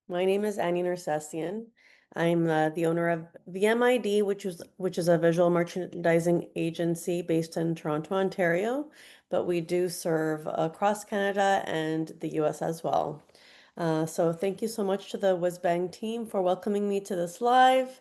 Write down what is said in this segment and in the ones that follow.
My name is Annie Nersessian. I'm the owner of VMID, which is a visual merchandising agency based in Toronto, Ontario, but we do serve across Canada and the US as well. So thank you so much to the Whizbang team for welcoming me to this live.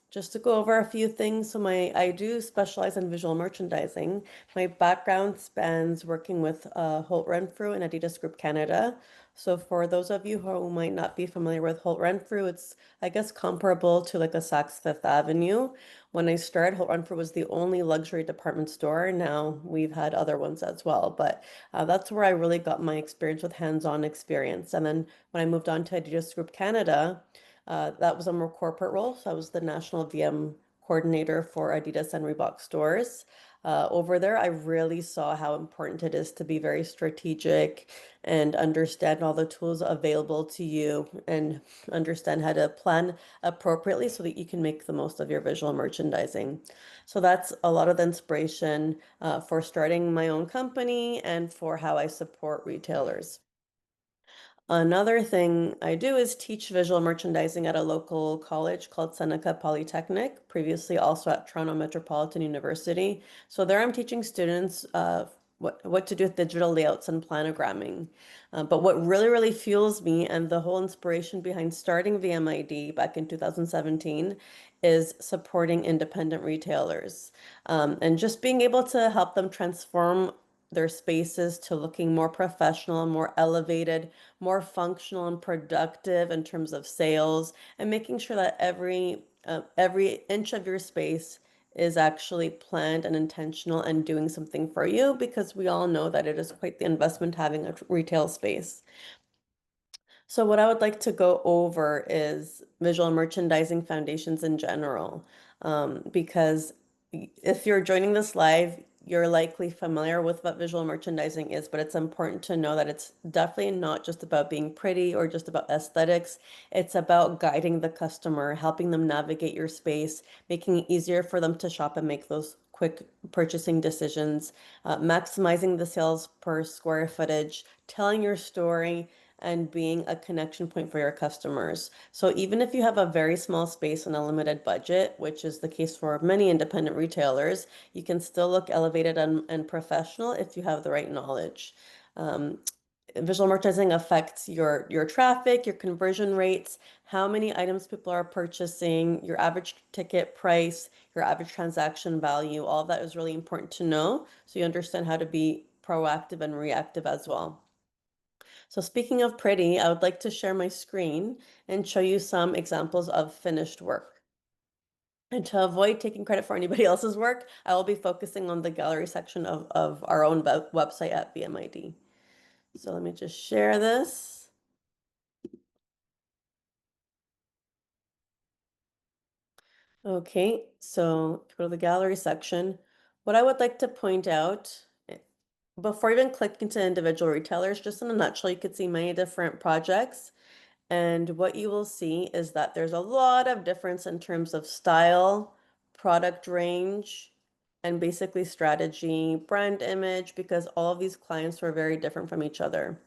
Just to go over a few things, I do specialize in visual merchandising. My background spans working with Holt Renfrew and Adidas Group Canada. So for those of you who might not be familiar with Holt Renfrew, it's I guess comparable to like a Saks Fifth Avenue. When I started, Holt Renfrew was the only luxury department store. Now we've had other ones as well, but that's where I really got my experience with hands-on experience. And then when I moved on to Adidas Group Canada, that was a more corporate role. So I was the national VM coordinator for Adidas and Reebok stores. Over there, I really saw how important it is to be very strategic and understand all the tools available to you and understand how to plan appropriately so that you can make the most of your visual merchandising. So that's a lot of the inspiration for starting my own company and for how I support retailers. Another thing I do is teach visual merchandising at a local college called Seneca Polytechnic, previously also at Toronto Metropolitan University. So there I'm teaching students what to do with digital layouts and planogramming. But what really fuels me and the whole inspiration behind starting VMID back in 2017 is supporting independent retailers and just being able to help them transform their spaces to looking more professional and more elevated, more functional and productive in terms of sales, and making sure that every inch of your space is actually planned and intentional and doing something for you because we all know that it is quite the investment having a retail space. So what I would like to go over is visual merchandising foundations in general, because if you're joining this live, you're likely familiar with what visual merchandising is, but it's important to know that it's definitely not just about being pretty or just about aesthetics. It's about guiding the customer, helping them navigate your space, making it easier for them to shop and make those quick purchasing decisions, maximizing the sales per square footage, telling your story and being a connection point for your customers. So even if you have a very small space and a limited budget, which is the case for many independent retailers, you can still look elevated and professional if you have the right knowledge. Um, Visual merchandising affects your traffic, your conversion rates, how many items people are purchasing, your average ticket price, your average transaction value. All of that is really important to know so you understand how to be proactive and reactive as well. So speaking of pretty, I would like to share my screen and show you some examples of finished work. And to avoid taking credit for anybody else's work, I will be focusing on the gallery section of our own website at VMID. So let me just share this. Okay, so if you go to the gallery section, what I would like to point out before even clicking to individual retailers, just in a nutshell, you could see many different projects. And what you will see is that there's a lot of difference in terms of style, product range, and basically strategy, brand image, because all of these clients were very different from each other.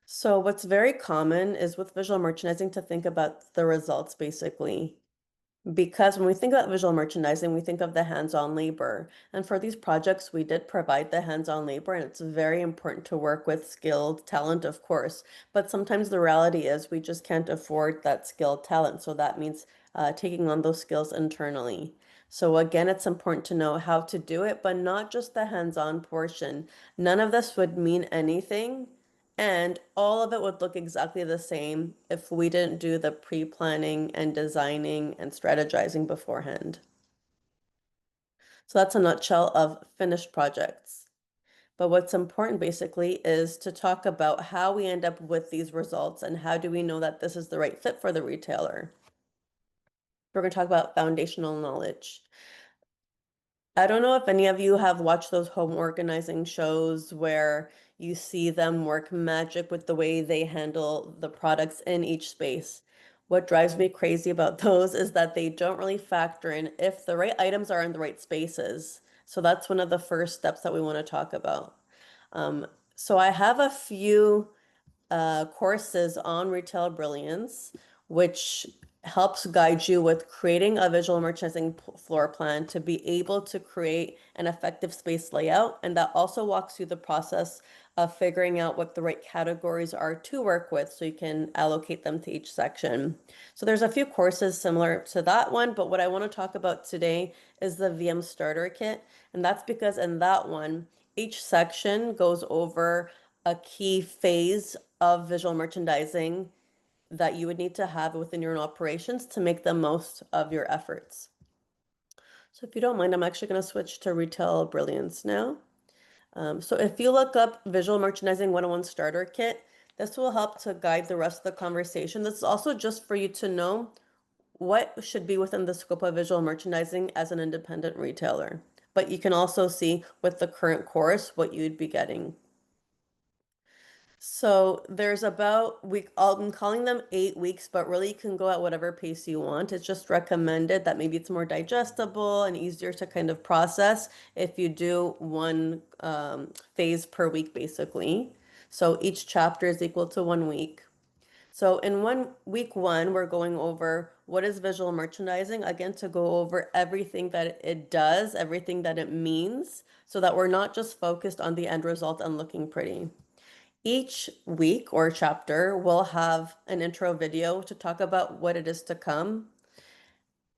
So what's very common is with visual merchandising to think about the results basically. Because when we think about visual merchandising, we think of the hands-on labor. And for these projects, we did provide the hands-on labor, and it's very important to work with skilled talent, of course. But sometimes the reality is we just can't afford that skilled talent. So that means taking on those skills internally. So again, it's important to know how to do it, but not just the hands-on portion. None of this would mean anything and all of it would look exactly the same if we didn't do the pre-planning and designing and strategizing beforehand. So that's a nutshell of finished projects. But what's important basically is to talk about how we end up with these results and how do we know that this is the right fit for the retailer. We're going to talk about foundational knowledge. I don't know if any of you have watched those home organizing shows where you see them work magic with the way they handle the products in each space. What drives me crazy about those is that they don't really factor in if the right items are in the right spaces. So that's one of the first steps that we want to talk about. Um, So I have a few courses on Retail Brilliance, which helps guide you with creating a visual merchandising floor plan to be able to create an effective space layout. And that also walks you the process of figuring out what the right categories are to work with so you can allocate them to each section. So there's a few courses similar to that one, but what I want to talk about today is the VM Starter Kit. And that's because in that one, each section goes over a key phase of visual merchandising that you would need to have within your own operations to make the most of your efforts. So if you don't mind, I'm actually going to switch to Retail Brilliance now. So if you look up Visual Merchandising 101 Starter Kit, this will help to guide the rest of the conversation. This is also just for you to know what should be within the scope of visual merchandising as an independent retailer. But you can also see with the current course what you'd be getting. So there's about I'm calling them 8 weeks, but really you can go at whatever pace you want. It's just recommended that maybe it's more digestible and easier to kind of process if you do one phase per week, basically. So each chapter is equal to 1 week. So in week one, we're going over what is visual merchandising, again, to go over everything that it does, everything that it means, so that we're not just focused on the end result and looking pretty. Each week or chapter will have an intro video to talk about what it is to come,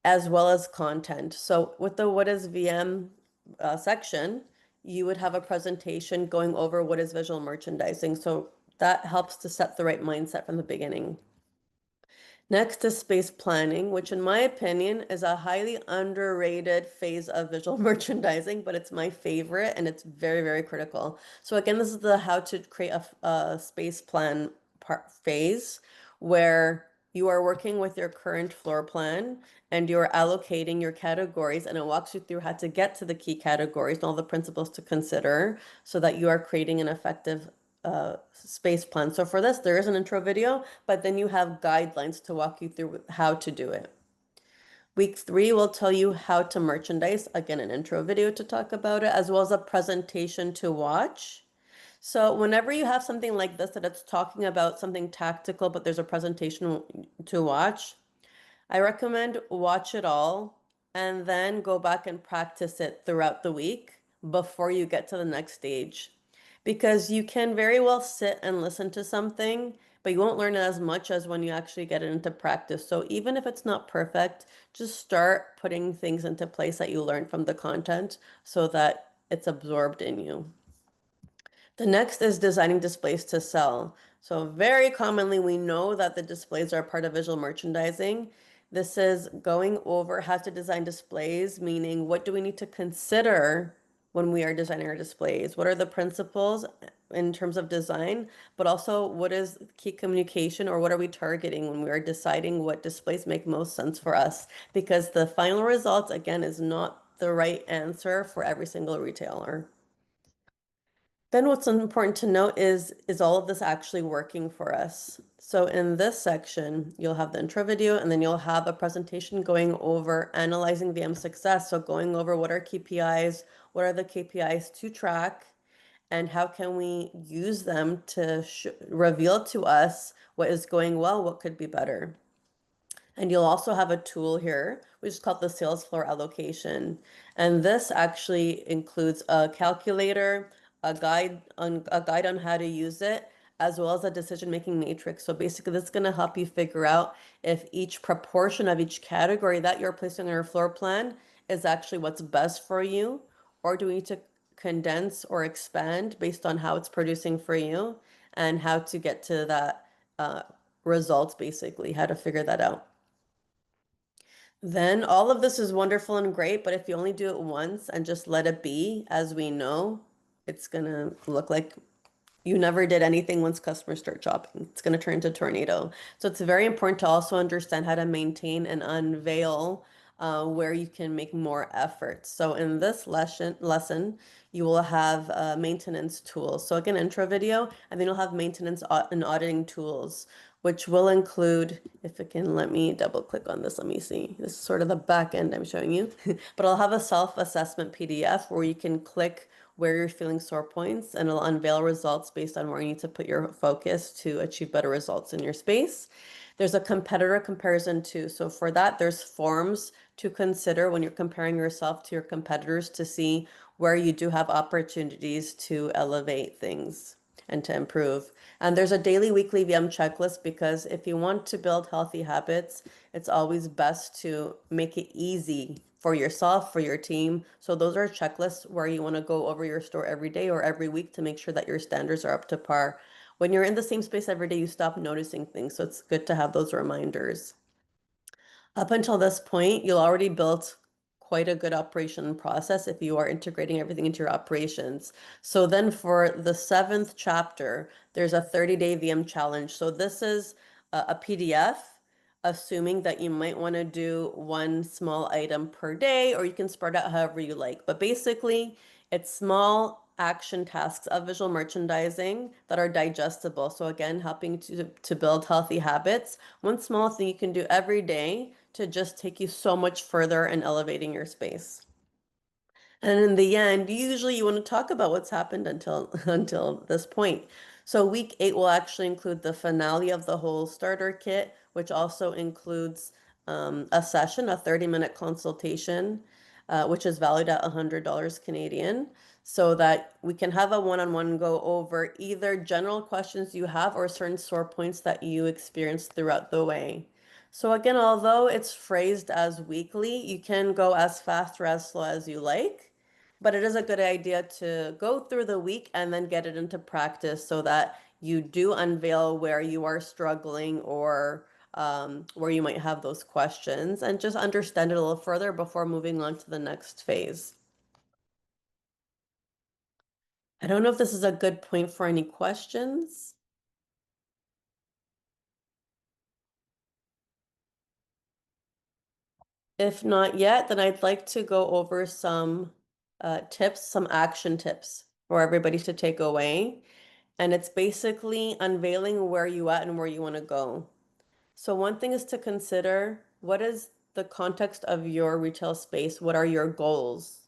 as well as content. So with the What is VM section, you would have a presentation going over what is visual merchandising. So that helps to set the right mindset from the beginning. Next is space planning, which in my opinion is a highly underrated phase of visual merchandising, but it's my favorite and it's very, very critical. So again, this is the how to create a space plan phase where you are working with your current floor plan and you're allocating your categories, and it walks you through how to get to the key categories and all the principles to consider so that you are creating an effective space plan. So for this, there is an intro video, but then you have guidelines to walk you through how to do it. Week 3 will tell you how to merchandise, again, an intro video to talk about it, as well as a presentation to watch. So whenever you have something like this, that it's talking about something tactical, but there's a presentation to watch, I recommend watch it all and then go back and practice it throughout the week before you get to the next stage. Because you can very well sit and listen to something, but you won't learn as much as when you actually get it into practice. So even if it's not perfect, just start putting things into place that you learned from the content so that it's absorbed in you. The next is designing displays to sell. So very commonly, we know that the displays are part of visual merchandising. This is going over how to design displays, meaning what do we need to consider when we are designing our displays? What are the principles in terms of design, but also what is key communication, or what are we targeting when we are deciding what displays make most sense for us? Because the final result, again, is not the right answer for every single retailer. Then what's important to note is all of this actually working for us? So in this section, you'll have the intro video, and then you'll have a presentation going over analyzing VM success. So going over what are KPIs, what are the KPIs to track, and how can we use them to reveal to us what is going well, what could be better. And you'll also have a tool here, which is called the sales floor allocation. And this actually includes a calculator, a guide on how to use it, as well as a decision-making matrix. So basically, this is going to help you figure out if each proportion of each category that you're placing on your floor plan is actually what's best for you, or do we need to condense or expand based on how it's producing for you and how to get to that results, basically, how to figure that out. Then all of this is wonderful and great, but if you only do it once and just let it be, as we know, it's gonna look like you never did anything once customers start shopping. It's gonna turn into a tornado. So it's very important to also understand how to maintain and unveil where you can make more efforts. So in this lesson, you will have maintenance tools. So again, intro video, and then you'll have maintenance and auditing tools, which will include, if it can let me double click on this, let me see. This is sort of the back end I'm showing you, but I'll have a self-assessment PDF where you can click where you're feeling sore points, and it'll unveil results based on where you need to put your focus to achieve better results in your space. There's a competitor comparison too. So for that, there's forms to consider when you're comparing yourself to your competitors to see where you do have opportunities to elevate things and to improve. And there's a daily, weekly VM checklist because if you want to build healthy habits, it's always best to make it easy for yourself, for your team. So those are checklists where you want to go over your store every day or every week to make sure that your standards are up to par. When you're in the same space every day, you stop noticing things. So it's good to have those reminders. Up until this point, you'll already built quite a good operation process if you are integrating everything into your operations. So then for the seventh chapter, there's a 30-day VM challenge. So this is a PDF, assuming that you might want to do one small item per day, or you can spread out however you like. But basically, it's small action tasks of visual merchandising that are digestible. So again, helping to build healthy habits. One small thing you can do every day to just take you so much further in elevating your space. And in the end, usually you want to talk about what's happened until until this point. So week 8 will actually include the finale of the whole starter kit, which also includes a session, a 30-minute consultation, which is valued at $100 Canadian, so that we can have a one-on-one go over either general questions you have or certain sore points that you experienced throughout the way. So again, although it's phrased as weekly, you can go as fast or as slow as you like. But it is a good idea to go through the week and then get it into practice so that you do unveil where you are struggling or where you might have those questions and just understand it a little further before moving on to the next phase. I don't know if this is a good point for any questions. If not yet, then I'd like to go over some tips, some action tips for everybody to take away. And it's basically unveiling where you at and where you want to go. So one thing is to consider, what is the context of your retail space? What are your goals?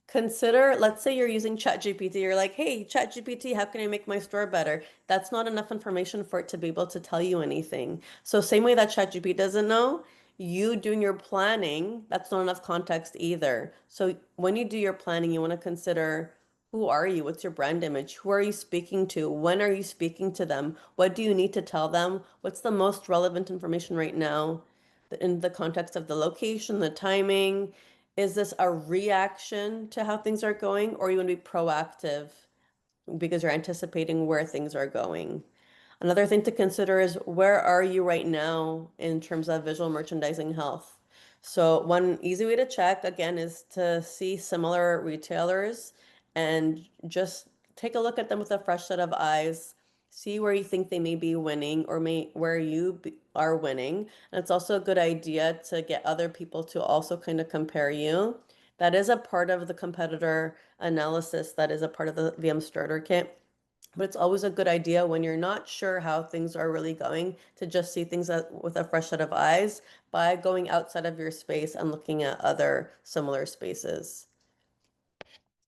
Consider, let's say you're using ChatGPT, you're like, hey, ChatGPT, how can I make my store better? That's not enough information for it to be able to tell you anything. So same way that ChatGPT doesn't know, you doing your planning, that's not enough context either. So when you do your planning, you want to consider, who are you? What's your brand image? Who are you speaking to? When are you speaking to them? What do you need to tell them? What's the most relevant information right now in the context of the location, the timing? Is this a reaction to how things are going, or you want to be proactive because you're anticipating where things are going? Another thing to consider is, where are you right now in terms of visual merchandising health? So one easy way to check again is to see similar retailers and just take a look at them with a fresh set of eyes. See where you think they may be winning or where are winning. And it's also a good idea to get other people to also kind of compare you. That is a part of the competitor analysis, that is a part of the VM starter kit. But it's always a good idea when you're not sure how things are really going to just see things with a fresh set of eyes by going outside of your space and looking at other similar spaces.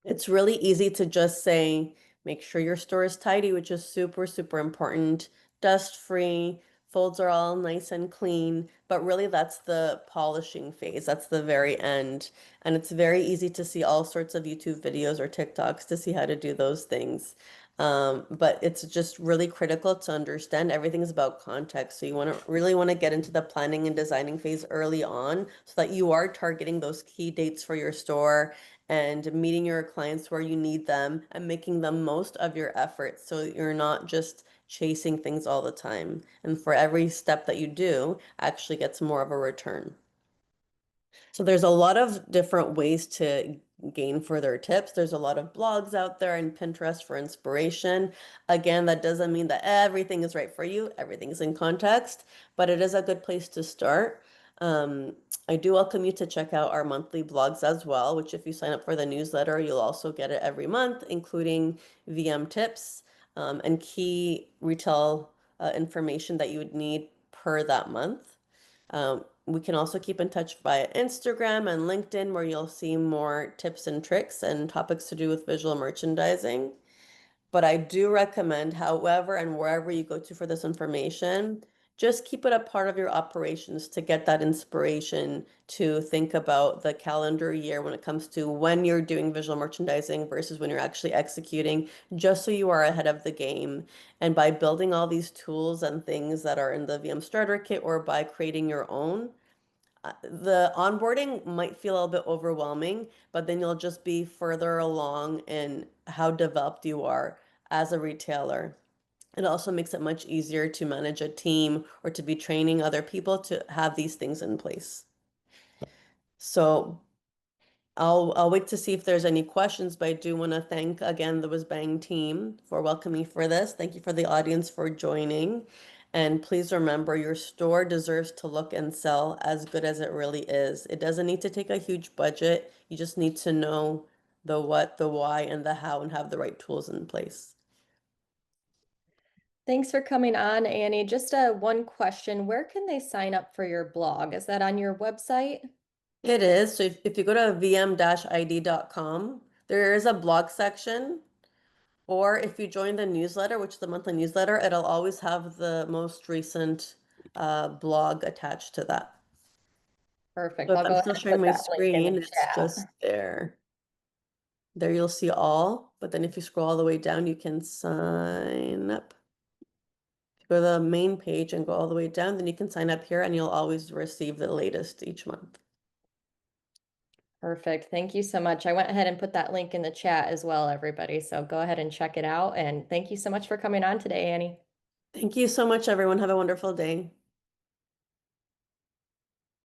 It's really easy to just say, make sure your store is tidy, which is super, super important, dust free, folds are all nice and clean, but really that's the polishing phase. That's the very end. And it's very easy to see all sorts of YouTube videos or TikToks to see how to do those things. But it's just really critical to understand everything is about context. So you really want to get into the planning and designing phase early on so that you are targeting those key dates for your store and meeting your clients where you need them and making the most of your efforts so you're not just chasing things all the time. And for every step that you do, actually gets more of a return. So there's a lot of different ways to gain further tips. There's a lot of blogs out there and Pinterest for inspiration. Again, that doesn't mean that everything is right for you. Everything's in context, but it is a good place to start. Um, I do welcome you to check out our monthly blogs as well, which if you sign up for the newsletter, you'll also get it every month, including VM tips and key retail information that you would need per that month. We can also keep in touch via Instagram and LinkedIn, where you'll see more tips and tricks and topics to do with visual merchandising. But I do recommend, however, and wherever you go to for this information, just keep it a part of your operations to get that inspiration to think about the calendar year when it comes to when you're doing visual merchandising versus when you're actually executing, just so you are ahead of the game. And by building all these tools and things that are in the VM Starter Kit or by creating your own, the onboarding might feel a little bit overwhelming, but then you'll just be further along in how developed you are as a retailer. It also makes it much easier to manage a team or to be training other people to have these things in place. So I'll wait to see if there's any questions, but I do want to thank again the WizBang team for welcoming me for this. Thank you for the audience for joining. And please remember, your store deserves to look and sell as good as it really is. It doesn't need to take a huge budget. You just need to know the what, the why, and the how, and have the right tools in place. Thanks for coming on, Annie. Just one question. Where can they sign up for your blog? Is that on your website? It is. So if you go to vm-id.com, there is a blog section. Or if you join the newsletter, which is the monthly newsletter, it'll always have the most recent blog attached to that. Perfect. So if I'll I'm go still ahead and sharing put my that link in the screen, it's chat. just there. There you'll see all, but then if you scroll all the way down, you can sign up. If you go to the main page and go all the way down, then you can sign up here and you'll always receive the latest each month. Perfect. Thank you so much. I went ahead and put that link in the chat as well, everybody. So go ahead and check it out. And thank you so much for coming on today, Annie. Thank you so much, everyone. Have a wonderful day.